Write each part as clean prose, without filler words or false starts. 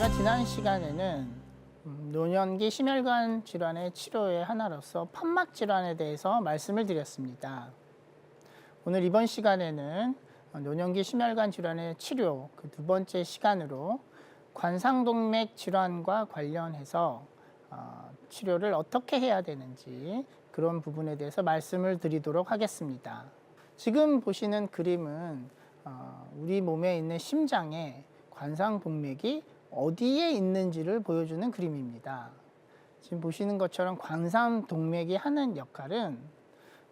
제가 지난 시간에는 노년기 심혈관 질환의 치료의 하나로서 판막 질환에 대해서 말씀을 드렸습니다. 오늘 이번 시간에는 노년기 심혈관 질환의 치료 그 두 번째 시간으로 관상동맥 질환과 관련해서 치료를 어떻게 해야 되는지 그런 부분에 대해서 말씀을 드리도록 하겠습니다. 지금 보시는 그림은 우리 몸에 있는 심장에 관상동맥이 어디에 있는지를 보여주는 그림입니다. 지금 보시는 것처럼 관상동맥이 하는 역할은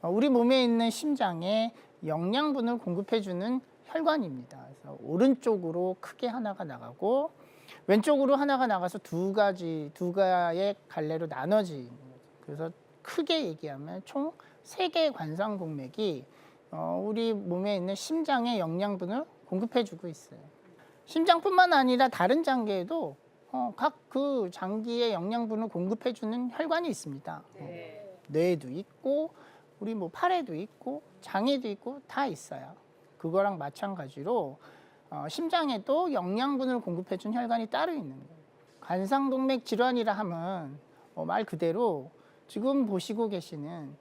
우리 몸에 있는 심장에 영양분을 공급해주는 혈관입니다. 그래서 오른쪽으로 크게 하나가 나가고 왼쪽으로 하나가 나가서 두 가의 갈래로 나눠지는 거죠. 그래서 크게 얘기하면 총 3개의 관상동맥이 우리 몸에 있는 심장에 영양분을 공급해주고 있어요. 심장뿐만 아니라 다른 장기에도 각 그 장기에 영양분을 공급해주는 혈관이 있습니다. 뇌에도 있고 우리 뭐 팔에도 있고 장에도 있고 다 있어요. 그거랑 마찬가지로 심장에도 영양분을 공급해주는 혈관이 따로 있는 거예요. 관상동맥 질환이라 하면 말 그대로 지금 보시고 계시는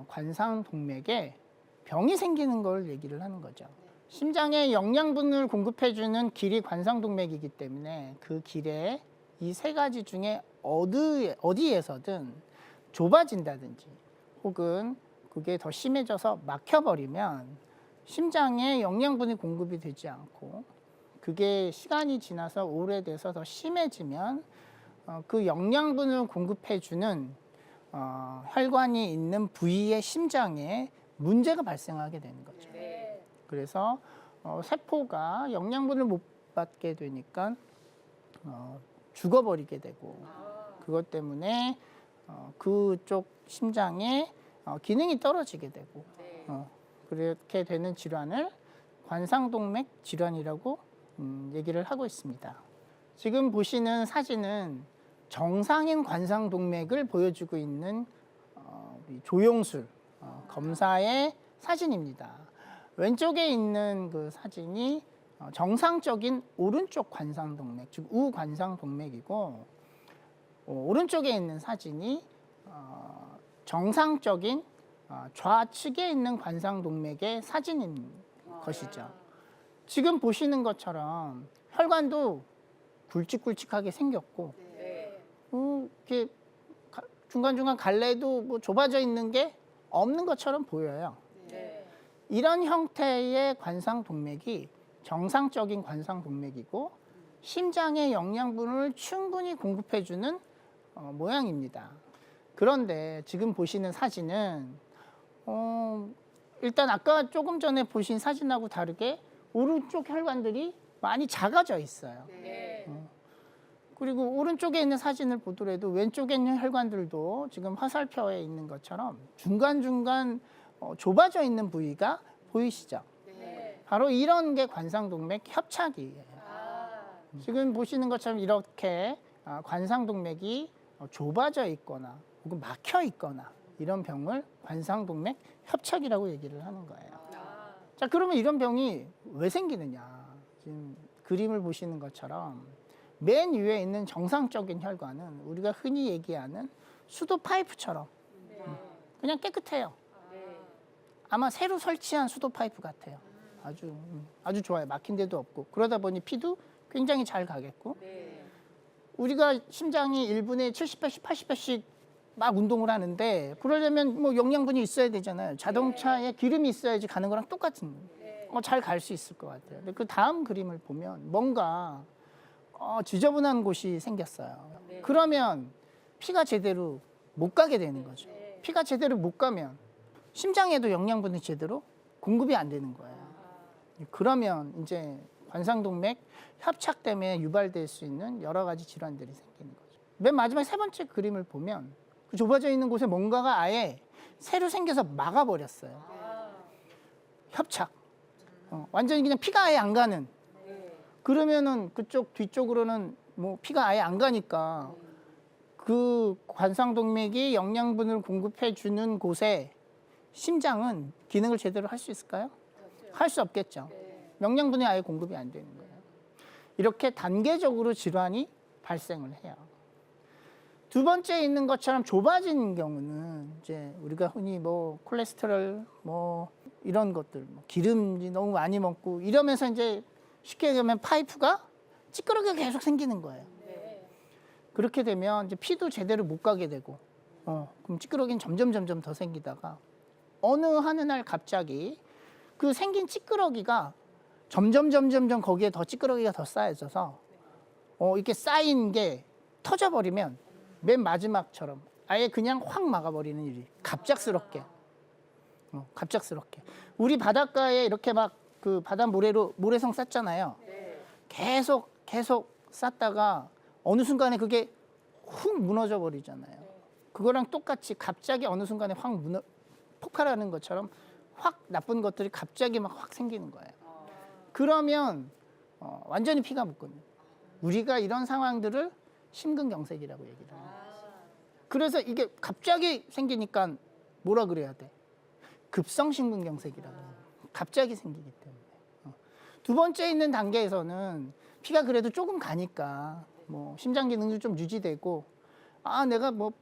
관상동맥에 병이 생기는 걸 얘기를 하는 거죠. 심장에 영양분을 공급해주는 길이 관상동맥이기 때문에 그 길에 이 3가지 중에 어디에서든 좁아진다든지 혹은 그게 더 심해져서 막혀버리면 심장에 영양분이 공급이 되지 않고 그게 시간이 지나서 오래돼서 더 심해지면 그 영양분을 공급해주는 혈관이 있는 부위의 심장에 문제가 발생하게 되는 거죠. 그래서 세포가 영양분을 못 받게 되니까 죽어버리게 되고 그것 때문에 그쪽 심장의 기능이 떨어지게 되고 그렇게 되는 질환을 관상동맥 질환이라고 얘기를 하고 있습니다. 지금 보시는 사진은 정상인 관상동맥을 보여주고 있는 조영술 검사의 사진입니다. 왼쪽에 있는 그 사진이 정상적인 오른쪽 관상동맥, 즉 우관상동맥이고 오른쪽에 있는 사진이 정상적인 좌측에 있는 관상동맥의 사진인 것이죠. 지금 보시는 것처럼 혈관도 굵직굵직하게 생겼고 이렇게 중간중간 갈래도 뭐 좁아져 있는 게 없는 것처럼 보여요. 이런 형태의 관상동맥이 정상적인 관상동맥이고 심장에 영양분을 충분히 공급해주는 모양입니다. 그런데 지금 보시는 사진은 일단 아까 조금 전에 보신 사진하고 다르게 오른쪽 혈관들이 많이 작아져 있어요. 그리고 오른쪽에 있는 사진을 보더라도 왼쪽에 있는 혈관들도 지금 화살표에 있는 것처럼 중간중간 좁아져 있는 부위가 보이시죠? 바로 이런 게 관상동맥 협착이에요. 지금 보시는 것처럼 이렇게 관상동맥이 좁아져 있거나 혹은 막혀 있거나 이런 병을 관상동맥 협착이라고 얘기를 하는 거예요. 자, 그러면 이런 병이 왜 생기느냐? 지금 그림을 보시는 것처럼 맨 위에 있는 정상적인 혈관은 우리가 흔히 얘기하는 수도 파이프처럼 그냥 깨끗해요. 아마 새로 설치한 수도 파이프 같아요. 아주 좋아요. 막힌 데도 없고 그러다 보니 피도 굉장히 잘 가겠고 우리가 심장이 1분에 70배씩 80배씩 막 운동을 하는데 그러려면 뭐 영양분이 있어야 되잖아요. 자동차에 기름이 있어야지 가는 거랑 똑같은 잘 갈 수 있을 것 같아요. 근데 그 다음 그림을 보면 뭔가 지저분한 곳이 생겼어요. 그러면 피가 제대로 못 가게 되는 거죠. 피가 제대로 못 가면 심장에도 영양분이 제대로 공급이 안 되는 거예요. 그러면 이제 관상동맥 협착 때문에 유발될 수 있는 여러 가지 질환들이 생기는 거죠. 맨 마지막 3번째 그림을 보면 그 좁아져 있는 곳에 뭔가가 아예 새로 생겨서 막아버렸어요. 협착. 완전히 그냥 피가 아예 안 가는. 그러면은 그쪽 뒤쪽으로는 뭐 피가 아예 안 가니까 그 관상동맥이 영양분을 공급해 주는 곳에 심장은 기능을 제대로 할 수 있을까요? 할 수 없겠죠. 영양분이 아예 공급이 안 되는 거예요. 이렇게 단계적으로 질환이 발생을 해요. 두 번째 있는 것처럼 좁아진 경우는 이제 우리가 흔히 뭐 콜레스테롤 뭐 이런 것들, 뭐 기름이 너무 많이 먹고 이러면서 이제 쉽게 얘기하면 파이프가 찌끄러기가 계속 생기는 거예요. 그렇게 되면 이제 피도 제대로 못 가게 되고, 그럼 찌끄러기는 점점 더 생기다가 어느 날 갑자기 그 생긴 찌끄러기가 점점 거기에 더 찌끄러기가 더 쌓여져서 이렇게 쌓인 게 터져버리면 맨 마지막처럼 아예 그냥 확 막아버리는 일이 갑작스럽게 우리 바닷가에 이렇게 막 그 바다 모래성 쌓잖아요. 계속 쌓다가 어느 순간에 그게 훅 무너져 버리잖아요. 그거랑 똑같이 갑자기 어느 순간에 확 폭발하는 것처럼 확 나쁜 것들이 갑자기 막 확 생기는 거예요. 그러면 완전히 피가 묻거든요. 우리가 이런 상황들을 심근경색이라고 얘기를 해요. 그래서 이게 갑자기 생기니까 뭐라 그래야 돼? 급성심근경색이라고 해요. 갑자기 생기기 때문에. 두 번째 있는 단계에서는 피가 그래도 조금 가니까 뭐 심장 기능도 좀 유지되고 내가 뭐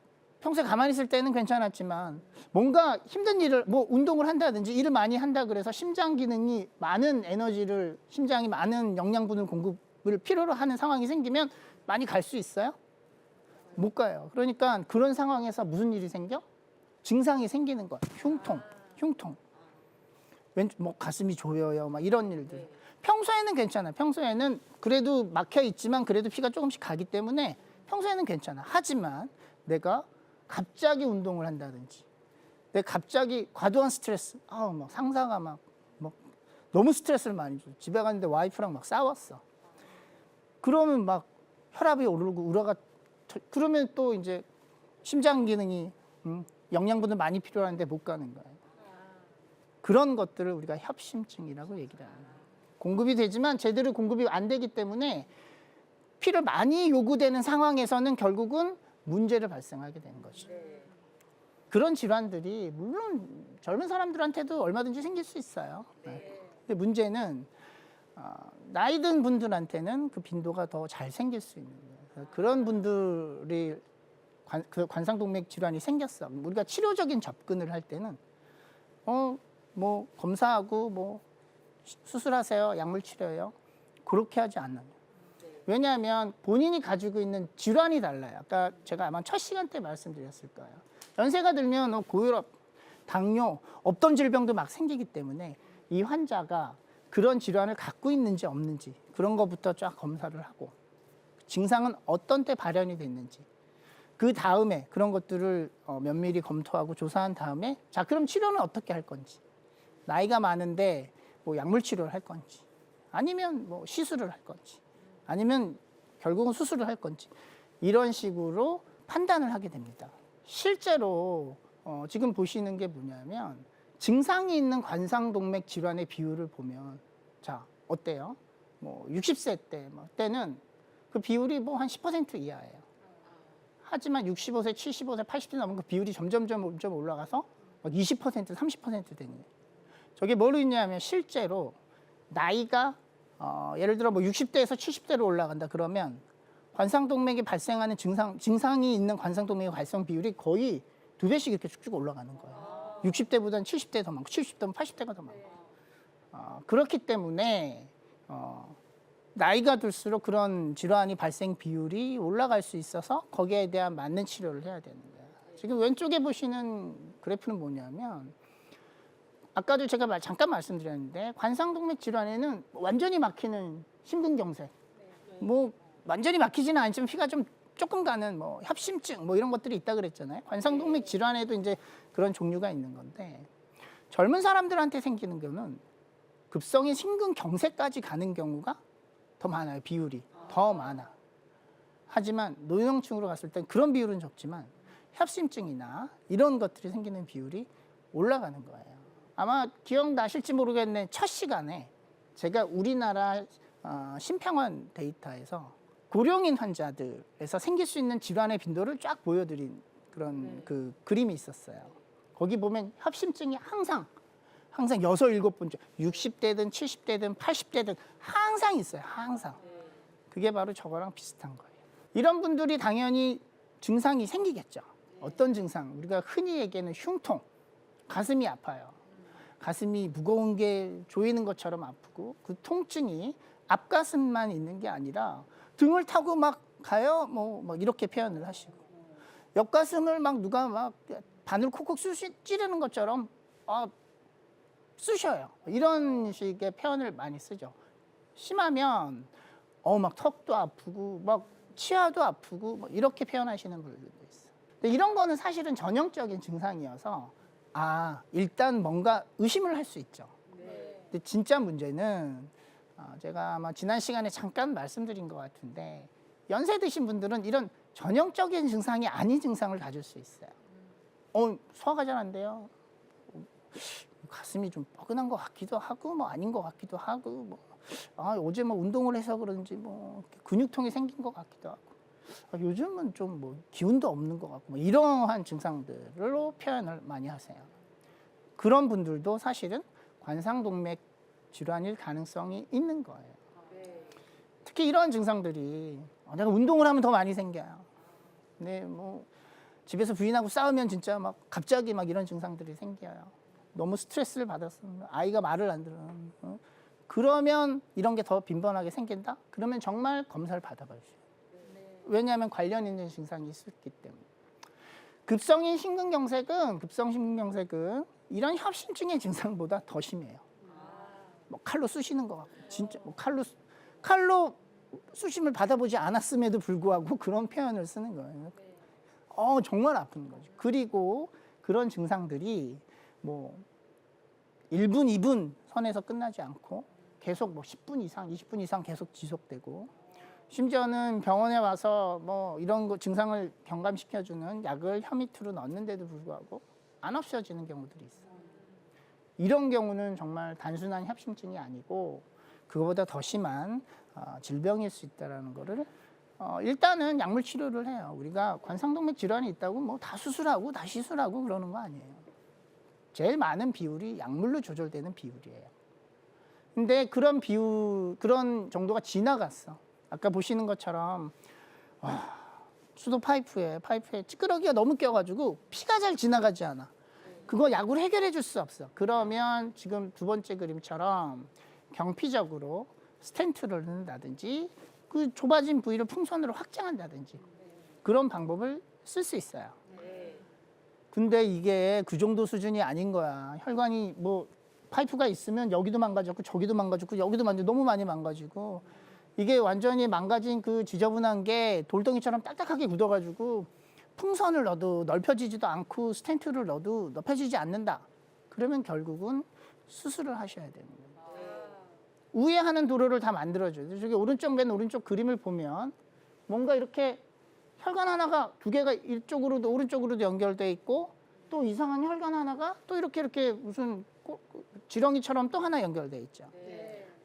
평소에 가만히 있을 때는 괜찮았지만 뭔가 힘든 일을 뭐 운동을 한다든지 일을 많이 한다 그래서 심장 기능이 많은 에너지를 심장이 많은 영양분을 공급을 필요로 하는 상황이 생기면 많이 갈 수 있어요? 못 가요. 그러니까 그런 상황에서 무슨 일이 생겨? 증상이 생기는 거야. 흉통. 뭐 가슴이 조여요. 막 이런 일들. 평소에는 괜찮아. 평소에는 그래도 막혀 있지만 그래도 피가 조금씩 가기 때문에 평소에는 괜찮아. 하지만 내가 갑자기 운동을 한다든지, 내가 갑자기 과도한 스트레스, 막 상사가 막 너무 스트레스를 많이 줘. 집에 갔는데 와이프랑 막 싸웠어. 그러면 막 혈압이 오르고 우라가 그러면 또 이제 심장 기능이 영양분을 많이 필요한데 못 가는 거예요. 그런 것들을 우리가 협심증이라고 얘기를 합니다. 공급이 되지만 제대로 공급이 안 되기 때문에 피를 많이 요구되는 상황에서는 결국은 문제를 발생하게 되는 거죠. 그런 질환들이 물론 젊은 사람들한테도 얼마든지 생길 수 있어요. 근데 문제는 나이 든 분들한테는 그 빈도가 더 잘 생길 수 있는 거예요. 그런 분들이 관상동맥 질환이 생겼어. 우리가 치료적인 접근을 할 때는 뭐 검사하고 뭐 수술하세요, 약물 치료요. 그렇게 하지 않아요. 왜냐하면 본인이 가지고 있는 질환이 달라요. 아까 제가 아마 첫 시간 때 말씀드렸을 거예요. 연세가 들면 고혈압, 당뇨, 없던 질병도 막 생기기 때문에 이 환자가 그런 질환을 갖고 있는지 없는지 그런 것부터 쫙 검사를 하고 증상은 어떤 때 발현이 됐는지 그 다음에 그런 것들을 면밀히 검토하고 조사한 다음에 자 그럼 치료는 어떻게 할 건지 나이가 많은데 뭐 약물 치료를 할 건지 아니면 뭐 시술을 할 건지 아니면 결국은 수술을 할 건지 이런 식으로 판단을 하게 됩니다. 실제로 지금 보시는 게 뭐냐면 증상이 있는 관상동맥 질환의 비율을 보면 자 어때요? 뭐 60세 때는 그 비율이 뭐 한 10% 이하예요. 하지만 65세, 75세, 80세 넘은 그 비율이 점점 올라가서 막 20%, 30% 되는 거예요. 저게 뭘 의미하냐면 실제로 나이가 예를 들어 뭐 60대에서 70대로 올라간다 그러면 관상동맥이 발생하는 증상이 있는 관상동맥의 발생 비율이 거의 2배씩 이렇게 쭉쭉 올라가는 거예요. 60대보다는 70대 더 많고 70대면 80대가 더 많고 그렇기 때문에 나이가 들수록 그런 질환이 발생 비율이 올라갈 수 있어서 거기에 대한 맞는 치료를 해야 되는 거예요. 지금 왼쪽에 보시는 그래프는 뭐냐면 아까도 제가 잠깐 말씀드렸는데 관상동맥 질환에는 완전히 막히는 심근경색, 뭐 완전히 막히지는 않지만 피가 조금 가는 뭐 협심증 뭐 이런 것들이 있다 그랬잖아요. 관상동맥 질환에도 이제 그런 종류가 있는 건데 젊은 사람들한테 생기는 경우는 급성인 심근경색까지 가는 경우가 더 많아요. 비율이 더 많아. 하지만 노령층으로 갔을 땐 그런 비율은 적지만 협심증이나 이런 것들이 생기는 비율이 올라가는 거예요. 아마 기억나실지 모르겠네. 첫 시간에 제가 우리나라 심평원 데이터에서 고령인 환자들에서 생길 수 있는 질환의 빈도를 쫙 보여드린 그런 그 그림이 있었어요. 거기 보면 협심증이 항상 6, 7번째 60대든 70대든 80대든 항상 있어요. 항상. 그게 바로 저거랑 비슷한 거예요. 이런 분들이 당연히 증상이 생기겠죠. 어떤 증상? 우리가 흔히 얘기하는 흉통, 가슴이 아파요. 가슴이 무거운 게 조이는 것처럼 아프고 그 통증이 앞가슴만 있는 게 아니라 등을 타고 막 가요. 뭐 이렇게 표현을 하시고 옆가슴을 막 누가 막 바늘 콕콕 찌르는 것처럼 쑤셔요. 이런 식의 표현을 많이 쓰죠. 심하면 막 턱도 아프고 막 치아도 아프고 뭐 이렇게 표현하시는 분들도 있어요. 근데 이런 거는 사실은 전형적인 증상이어서 일단 뭔가 의심을 할 수 있죠. 근데 진짜 문제는 제가 아마 지난 시간에 잠깐 말씀드린 것 같은데 연세 드신 분들은 이런 전형적인 증상이 아닌 증상을 가질 수 있어요. 소화가 잘 안 돼요. 가슴이 좀 뻐근한 것 같기도 하고 뭐 아닌 것 같기도 하고 어제 뭐 운동을 해서 그런지 뭐 근육통이 생긴 것 같기도 하고 요즘은 좀 뭐 기운도 없는 것 같고 뭐 이러한 증상들로 표현을 많이 하세요. 그런 분들도 사실은 관상동맥 질환일 가능성이 있는 거예요. 특히 이런 증상들이 내가 운동을 하면 더 많이 생겨요. 근데 뭐 집에서 부인하고 싸우면 진짜 막 갑자기 막 이런 증상들이 생겨요. 너무 스트레스를 받았으면 아이가 말을 안 들으면 그러면 이런 게 더 빈번하게 생긴다? 그러면 정말 검사를 받아봐주세요. 왜냐하면 관련 있는 증상이 있었기 때문에. 급성인 심근경색은 이런 협심증의 증상보다 더 심해요. 뭐 칼로 쑤시는 것 같고 진짜 뭐 칼로 쑤심을 받아보지 않았음에도 불구하고 그런 표현을 쓰는 거예요. 정말 아픈 거죠. 그리고 그런 증상들이 뭐 1분, 2분 선에서 끝나지 않고 계속 뭐 10분 이상, 20분 이상 계속 지속되고 심지어는 병원에 와서 뭐 이런 거 증상을 경감시켜주는 약을 혀 밑으로 넣는데도 불구하고 안 없어지는 경우들이 있어요. 이런 경우는 정말 단순한 협심증이 아니고 그거보다 더 심한 질병일 수 있다는 거를 일단은 약물 치료를 해요. 우리가 관상동맥 질환이 있다고 뭐 다 수술하고 다 시술하고 그러는 거 아니에요. 제일 많은 비율이 약물로 조절되는 비율이에요. 근데 그런 정도가 지나갔어. 아까 보시는 것처럼 수도 파이프에 찌끄러기가 너무 껴가지고 피가 잘 지나가지 않아. 그거 약으로 해결해 줄 수 없어. 그러면 지금 두 번째 그림처럼 경피적으로 스텐트를 넣는다든지 그 좁아진 부위를 풍선으로 확장한다든지 그런 방법을 쓸 수 있어요. 근데 이게 그 정도 수준이 아닌 거야. 혈관이 뭐 파이프가 있으면 여기도 망가졌고 저기도 망가졌고 여기도 너무 많이 망가지고 이게 완전히 망가진 그 지저분한 게 돌덩이처럼 딱딱하게 굳어가지고 풍선을 넣어도 넓혀지지도 않고 스텐트를 넣어도 넓혀지지 않는다. 그러면 결국은 수술을 하셔야 되는 거예요. 우회하는 도로를 다 만들어줘요. 저기 오른쪽 맨 오른쪽 그림을 보면 뭔가 이렇게 혈관 하나가 두 개가 이쪽으로도 오른쪽으로도 연결돼 있고 또 이상한 혈관 하나가 또 이렇게 무슨 지렁이처럼 또 하나 연결돼 있죠.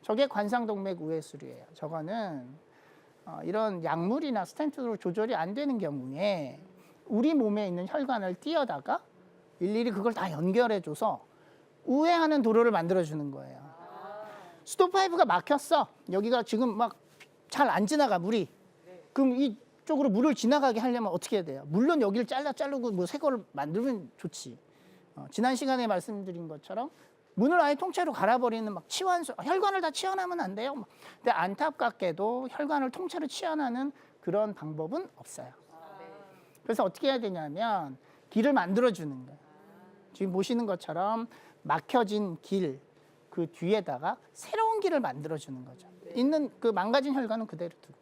저게 관상동맥 우회술이에요. 저거는 이런 약물이나 스텐트로 조절이 안 되는 경우에 우리 몸에 있는 혈관을 띄어다가 일일이 그걸 다 연결해줘서 우회하는 도로를 만들어주는 거예요. 수도 파이프가 막혔어. 여기가 지금 막 잘 안 지나가 물이. 그럼 이쪽으로 물을 지나가게 하려면 어떻게 해야 돼요? 물론 여기를 자르고 뭐 새 거를 만들면 좋지. 지난 시간에 말씀드린 것처럼 문을 아예 통째로 갈아버리는 막 혈관을 다 치환하면 안 돼요. 근데 안타깝게도 혈관을 통째로 치환하는 그런 방법은 없어요. 그래서 어떻게 해야 되냐면 길을 만들어주는 거예요. 지금 보시는 것처럼 막혀진 길, 그 뒤에다가 새로운 길을 만들어주는 거죠. 있는 그 망가진 혈관은 그대로 두고.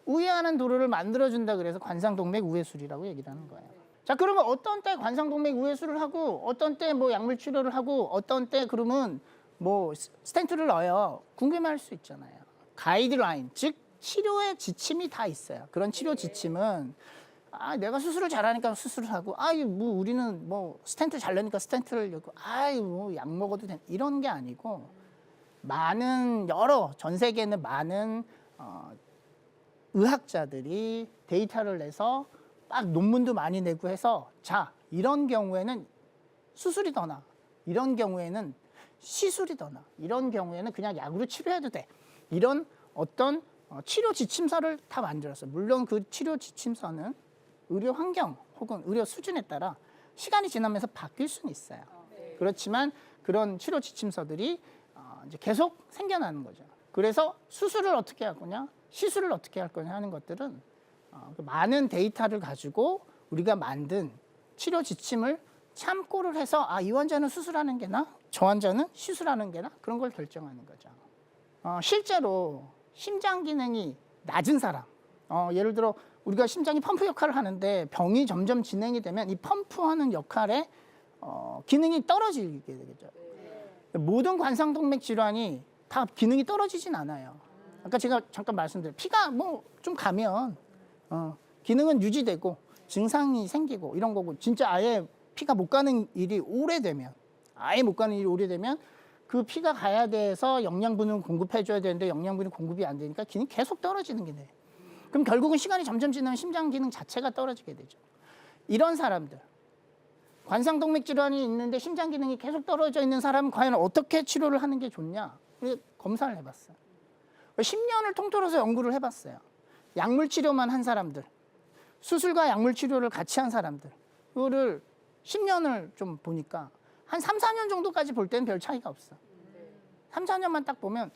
우회하는 도로를 만들어준다 그래서 관상동맥 우회술이라고 얘기를 하는 거예요. 자, 그러면 어떤 때 관상동맥 우회술을 하고 어떤 때 뭐 약물 치료를 하고 어떤 때 그러면 뭐 스텐트를 넣어요. 궁금해할 수 있잖아요. 가이드라인, 즉 치료의 지침이 다 있어요. 그런 치료 지침은 내가 수술을 잘하니까 수술을 하고 뭐 우리는 뭐 스텐트 잘 넣으니까 스텐트를 넣고 뭐 약 먹어도 돼. 이런 게 아니고 전 세계에 있는 많은 의학자들이 데이터를 내서 막 논문도 많이 내고 해서 이런 경우에는 수술이 더 나아. 이런 경우에는 시술이 더 나아. 이런 경우에는 그냥 약으로 치료해도 돼. 이런 어떤 치료 지침서를 다 만들었어요. 물론 그 치료 지침서는 의료 환경 혹은 의료 수준에 따라 시간이 지나면서 바뀔 수는 있어요. 그렇지만 그런 치료 지침서들이 이제 계속 생겨나는 거죠. 그래서 수술을 어떻게 할 거냐, 시술을 어떻게 할 거냐 하는 것들은 그 많은 데이터를 가지고 우리가 만든 치료 지침을 참고를 해서 이 환자는 수술하는 게 나아, 저 환자는 시술하는 게 나아, 그런 걸 결정하는 거죠. 실제로 심장 기능이 낮은 사람, 예를 들어 우리가 심장이 펌프 역할을 하는데 병이 점점 진행이 되면 이 펌프하는 역할에 기능이 떨어지게 되겠죠. 모든 관상동맥 질환이 다 기능이 떨어지진 않아요. 아까 제가 잠깐 말씀드린 피가 뭐 좀 가면 기능은 유지되고 증상이 생기고 이런 거고, 진짜 아예 피가 못 가는 일이 오래되면, 그 피가 가야 돼서 영양분을 공급해줘야 되는데 영양분이 공급이 안 되니까 기능이 계속 떨어지는 게 돼요. 그럼 결국은 시간이 점점 지나면 심장 기능 자체가 떨어지게 되죠. 이런 사람들, 관상동맥 질환이 있는데 심장 기능이 계속 떨어져 있는 사람은 과연 어떻게 치료를 하는 게 좋냐? 검사를 해봤어요. 10년을 통틀어서 연구를 해봤어요. 약물 치료만 한 사람들, 수술과 약물 치료를 같이 한 사람들, 그거를 10년을 좀 보니까 한 3, 4년 정도까지 볼 때는 별 차이가 없어. 3, 4년만 딱 보면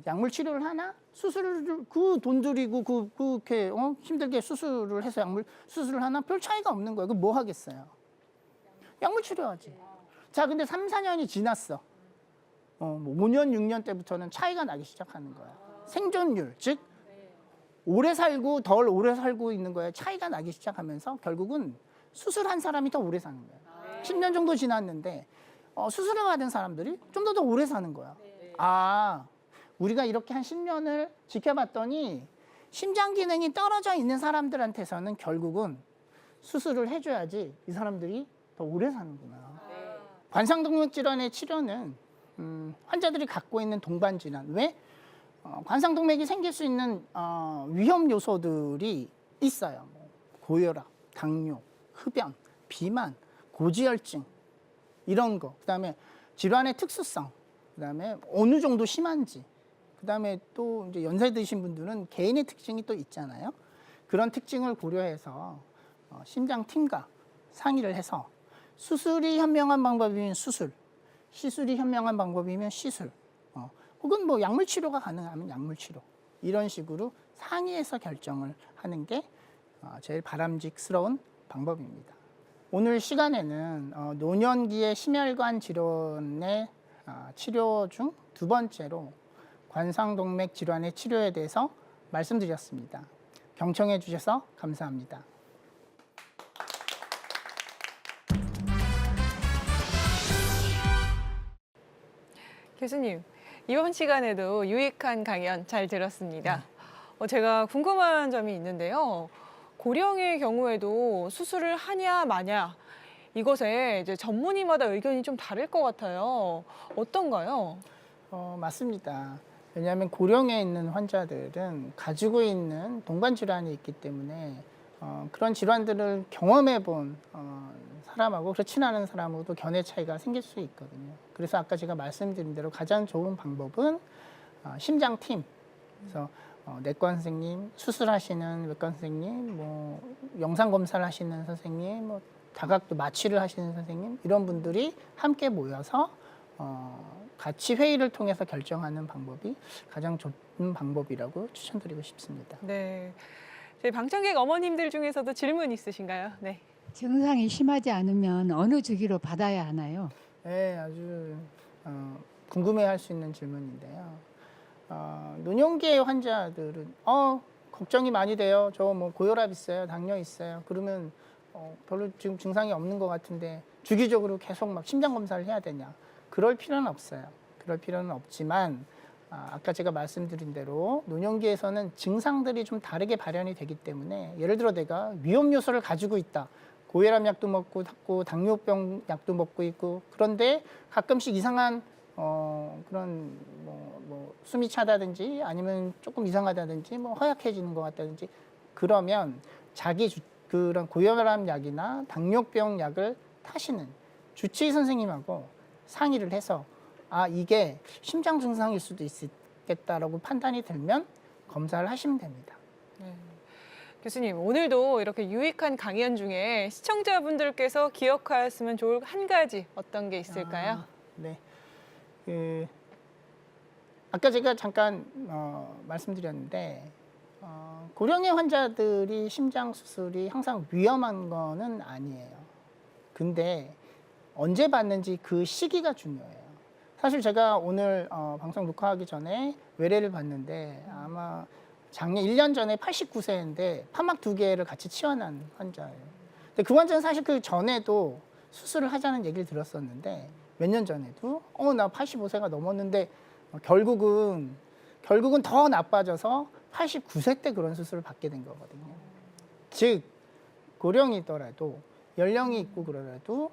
약물 치료를 하나? 수술을 그 돈 들이고 그렇게 힘들게 수술을 해서 약물 수술을 하나? 별 차이가 없는 거예요. 그럼 뭐 하겠어요? 약물 치료하지. 자, 근데 3, 4년이 지났어. 뭐 5년, 6년 때부터는 차이가 나기 시작하는 거야. 생존율, 즉 오래 살고 덜 오래 살고 있는 거에 차이가 나기 시작하면서 결국은 수술한 사람이 더 오래 사는 거야. 10년 정도 지났는데 수술을 받은 사람들이 좀 더 오래 사는 거야. 우리가 이렇게 한 10년을 지켜봤더니 심장 기능이 떨어져 있는 사람들한테서는 결국은 수술을 해줘야지 이 사람들이 더 오래 사는구나. 관상동맥 질환의 치료는 환자들이 갖고 있는 동반 질환, 왜? 관상동맥이 생길 수 있는 위험 요소들이 있어요. 고혈압, 당뇨, 흡연, 비만, 고지혈증 이런 거. 그다음에 질환의 특수성, 그다음에 어느 정도 심한지, 그다음에 또 이제 연세 드신 분들은 개인의 특징이 또 있잖아요. 그런 특징을 고려해서 심장팀과 상의를 해서 수술이 현명한 방법이면 수술, 시술이 현명한 방법이면 시술, 혹은 뭐 약물 치료가 가능하면 약물 치료, 이런 식으로 상의해서 결정을 하는 게 제일 바람직스러운 방법입니다. 오늘 시간에는 노년기의 심혈관 질환의 치료 중 두 번째로 관상동맥 질환의 치료에 대해서 말씀드렸습니다. 경청해 주셔서 감사합니다. 교수님, 이번 시간에도 유익한 강연 잘 들었습니다. 제가 궁금한 점이 있는데요. 고령의 경우에도 수술을 하냐 마냐, 이것에 이제 전문의마다 의견이 좀 다를 것 같아요. 어떤가요? 맞습니다. 왜냐하면 고령에 있는 환자들은 가지고 있는 동반 질환이 있기 때문에 그런 질환들을 경험해 본 사람하고 그렇지 않은 사람하고도 견해 차이가 생길 수 있거든요. 그래서 아까 제가 말씀드린 대로 가장 좋은 방법은 심장팀, 그래서 내과 선생님, 수술하시는 외과 선생님, 뭐 영상 검사를 하시는 선생님, 뭐 다각도 마취를 하시는 선생님, 이런 분들이 함께 모여서 같이 회의를 통해서 결정하는 방법이 가장 좋은 방법이라고 추천드리고 싶습니다. 네, 저희 방청객 어머님들 중에서도 질문 있으신가요? 네. 증상이 심하지 않으면 어느 주기로 받아야 하나요? 네, 아주 궁금해할 수 있는 질문인데요. 노년기의 환자들은 걱정이 많이 돼요. 저 뭐 고혈압 있어요, 당뇨 있어요. 그러면 별로 지금 증상이 없는 것 같은데 주기적으로 계속 막 심장 검사를 해야 되냐? 그럴 필요는 없어요. 그럴 필요는 없지만 아까 제가 말씀드린 대로 노년기에서는 증상들이 좀 다르게 발현이 되기 때문에, 예를 들어 내가 위험 요소를 가지고 있다. 고혈압 약도 먹고 당뇨병 약도 먹고 있고, 그런데 가끔씩 이상한 그런 뭐 숨이 차다든지 아니면 조금 이상하다든지 뭐 허약해지는 것 같다든지, 그러면 그런 고혈압 약이나 당뇨병 약을 타시는 주치의 선생님하고 상의를 해서 이게 심장 증상일 수도 있겠다라고 판단이 들면 검사를 하시면 됩니다. 네. 교수님, 오늘도 이렇게 유익한 강연 중에 시청자분들께서 기억하였으면 좋을 한 가지 어떤 게 있을까요? 네. 아까 제가 잠깐 말씀드렸는데 고령의 환자들이 심장 수술이 항상 위험한 거는 아니에요. 근데 언제 받는지 그 시기가 중요해요. 사실 제가 오늘 방송 녹화하기 전에 외래를 봤는데 아마 작년 1년 전에 89세인데 판막 2개를 같이 치환한 환자예요. 근데 그 환자는 사실 그 전에도 수술을 하자는 얘기를 들었었는데 몇 년 전에도 나 85세가 넘었는데 결국은 더 나빠져서 89세 때 그런 수술을 받게 된 거거든요. 즉 고령이더라도 연령이 있고 그러라도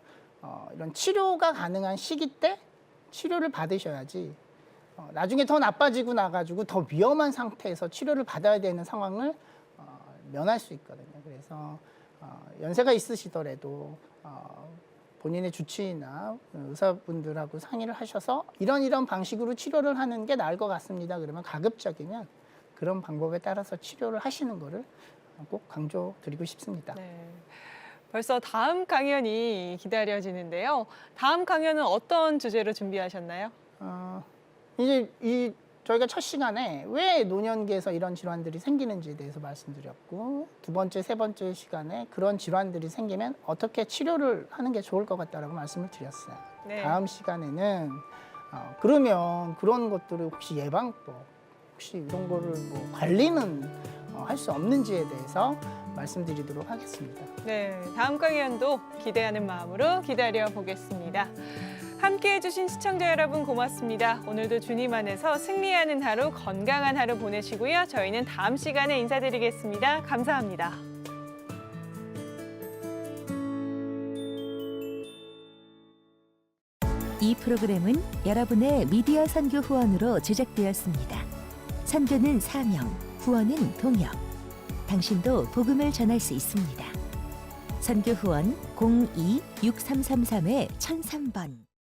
이런 치료가 가능한 시기 때 치료를 받으셔야지 나중에 더 나빠지고 나가지고 더 위험한 상태에서 치료를 받아야 되는 상황을 면할 수 있거든요. 그래서 연세가 있으시더라도 본인의 주치의나 의사분들하고 상의를 하셔서 이런 방식으로 치료를 하는 게 나을 것 같습니다. 그러면 가급적이면 그런 방법에 따라서 치료를 하시는 거를 꼭 강조드리고 싶습니다. 네. 벌써 다음 강연이 기다려지는데요. 다음 강연은 어떤 주제로 준비하셨나요? 이제 저희가 첫 시간에 왜 노년기에서 이런 질환들이 생기는지에 대해서 말씀드렸고, 두 번째, 세 번째 시간에 그런 질환들이 생기면 어떻게 치료를 하는 게 좋을 것 같다라고 말씀을 드렸어요. 네. 다음 시간에는 그러면 그런 것들을 혹시 예방법, 혹시 이런 거를 뭐 관리는 할 수 없는지에 대해서 말씀드리도록 하겠습니다. 네, 다음 강연도 기대하는 마음으로 기다려 보겠습니다. 함께해 주신 시청자 여러분 고맙습니다. 오늘도 주님 안에서 승리하는 하루, 건강한 하루 보내시고요. 저희는 다음 시간에 인사드리겠습니다. 감사합니다. 이 프로그램은 여러분의 미디어 선교 후원으로 제작되었습니다. 선교는 사명, 후원은 동역. 당신도 복음을 전할 수 있습니다. 선교 후원 02-6333-1003번